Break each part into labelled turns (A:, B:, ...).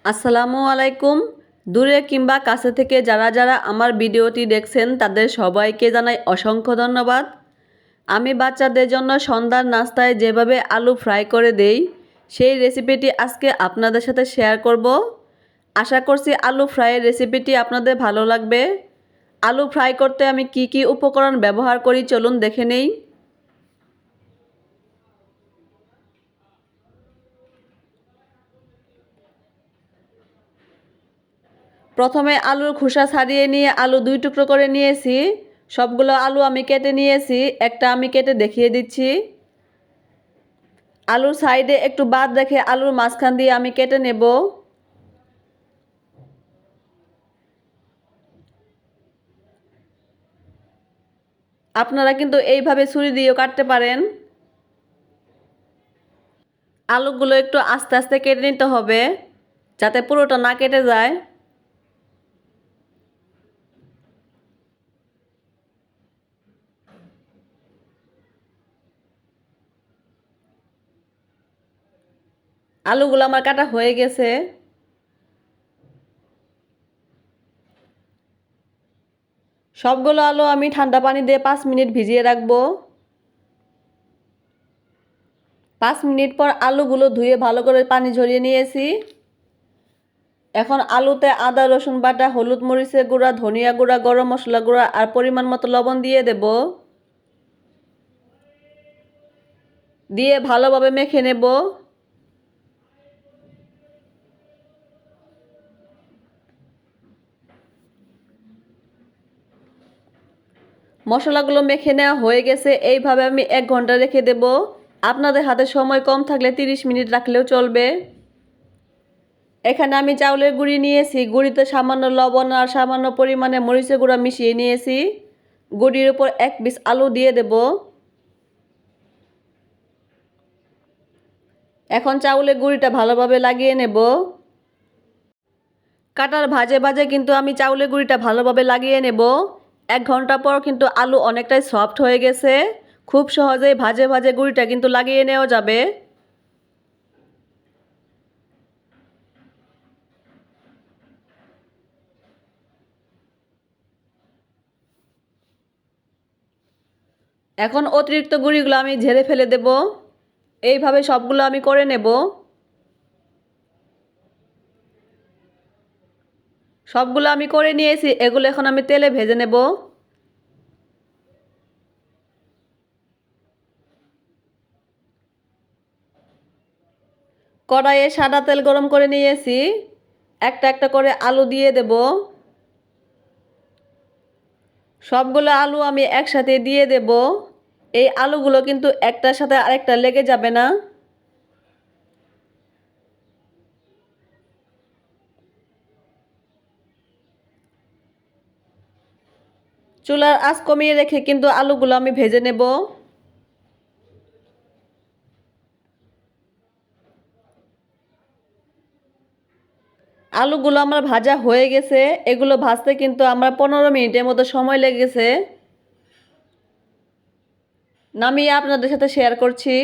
A: আসসালামু আলাইকুম। দূরে কিংবা কাছে থেকে যারা যারা আমার ভিডিওটি দেখছেন তাদের সবাইকে জানাই অসংখ্য ধন্যবাদ। আমি বাচ্চাদের জন্য সন্ধ্যার নাস্তায় যেভাবে আলু ফ্রাই করে দেই সেই রেসিপিটি আজকে আপনাদের সাথে শেয়ার করব। আশা করছি আলু ফ্রাইয়ের রেসিপিটি আপনাদের ভালো লাগবে। আলু ফ্রাই করতে আমি কি কি উপকরণ ব্যবহার করি চলুন দেখে নেই। প্রথমে আলুর খোসা ছাড়িয়ে নিয়ে আলু 2 টুকরো করে নিয়েছি। সবগুলো আলু আমি কেটে নিয়েছি, একটা আমি কেটে দেখিয়ে দিচ্ছি। আলুর সাইডে একটু বাদ রেখে আলুর মাঝখান দিয়ে আমি কেটে নেব। আপনারা কিন্তু এইভাবে ছুরি দিয়েও কাটতে পারেন। আলুগুলো একটু আস্তে আস্তে কেটে নিতে হবে যাতে পুরোটা না কেটে যায়। আলুগুলো আমার কাটা হয়ে গেছে। সবগুলো আলু আমি ঠান্ডা পানি দিয়ে 5 মিনিট ভিজিয়ে রাখবো। 5 মিনিট পর আলুগুলো ধুয়ে ভালো করে পানি ঝরিয়ে নিয়েছি। এখন আলুতে আদা রসুন বাটা, হলুদ মরিচের গুঁড়া, ধনিয়া গুঁড়া, গরম মশলা গুঁড়া আর পরিমাণ মতো লবণ দিয়ে দেব। দিয়ে ভালোভাবে মেখে নেব। মশলাগুলো মেখে নেওয়া হয়ে গেছে। এইভাবে আমি 1 ঘন্টা রেখে দেব। আপনাদের হাতে সময় কম থাকলে 30 মিনিট রাখলেও চলবে। এখানে আমি চাউলের গুঁড়ি নিয়েছি, গুঁড়িতে সামান্য লবণ আর সামান্য পরিমাণে মরিচের গুঁড়া মিশিয়ে নিয়েছি। গুঁড়ির উপর 1 পিস আলু দিয়ে দেব। এখন চাউলের গুঁড়িটা ভালোভাবে লাগিয়ে নেব। কাটার ভাজে ভাজে কিন্তু আমি চাউলের গুঁড়িটা ভালোভাবে লাগিয়ে নেব। 1 ঘন্টা পর কিন্তু আলু অনেকটাই সফট হয়ে গেছে। খুব সহজেই ভাজে ভাজে গুঁড়িটা কিন্তু লাগিয়ে নেওয়া যাবে। এখন অতিরিক্ত গুঁড়িগুলো আমি ঝেড়ে ফেলে দেব। এইভাবে সবগুলো আমি করে নেব। সবগুলো আমি করে নিয়েছি, এগুলো এখন আমি তেলে ভেজে নেব। কড়াইয়ে সাদা তেল গরম করে নিয়েছি। একটা একটা করে আলু দিয়ে দেব। সবগুলো আলু আমি একসাথে দিয়ে দেব। এই আলুগুলো কিন্তু একটার সাথে আরেকটা লেগে যাবে না। চুলার আঁচ কমিয়ে রেখে কিন্তু আলুগুলো আমি ভেজে নেব। আলুগুলো আমার ভাজা হয়ে গেছে। এগুলো ভাজতে কিন্তু আমার 15 মিনিটের মতো সময় লেগেছে। নামিয়ে আপনাদের সাথে শেয়ার করছি।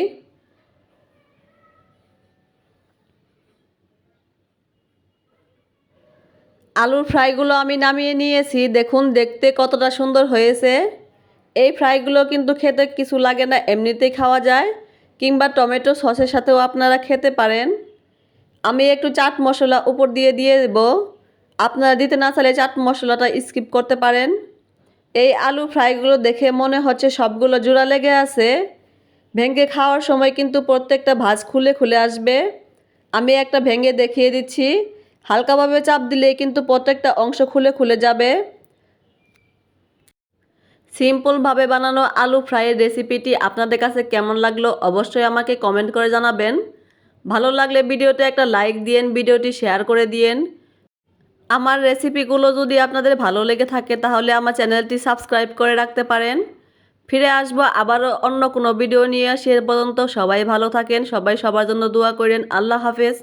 A: আলুর ফ্রাইগুলো আমি নামিয়ে নিয়েছি। দেখুন দেখতে কতটা সুন্দর হয়েছে। এই ফ্রাইগুলো কিন্তু খেতে কিছু লাগে না, এমনিতেই খাওয়া যায়, কিংবা টমেটো সসের সাথেও আপনারা খেতে পারেন। আমি একটু চাট মশলা উপর দিয়ে দেব। আপনারা দিতে না চাইলে চাট মশলাটা স্কিপ করতে পারেন। এই আলু ফ্রাইগুলো দেখে মনে হচ্ছে সবগুলো জোড়া লেগে আছে। ভেঙে খাওয়ার সময় কিন্তু প্রত্যেকটা ভাঁজ খুলে খুলে আসবে। আমি একটা ভেঙে দেখিয়ে দিচ্ছি। হালকাভাবে চাপ দিলেই কিন্তু প্রত্যেকটা অংশ খুলে খুলে যাবে। সিম্পলভাবে বানানো আলু ফ্রাইয়ের রেসিপিটি আপনাদের কাছে কেমন লাগলো অবশ্যই আমাকে কমেন্ট করে জানাবেন। ভালো লাগলে ভিডিওতে একটা লাইক দিয়েন, ভিডিওটি শেয়ার করে দিয়েন। আমার রেসিপিগুলো যদি আপনাদের ভালো লেগে থাকে তাহলে আমার চ্যানেলটি সাবস্ক্রাইব করে রাখতে পারেন। ফিরে আসবো আবারও অন্য কোনো ভিডিও নিয়ে। সে পর্যন্ত সবাই ভালো থাকেন, সবাই সবার জন্য দোয়া করেন। আল্লাহ হাফেজ।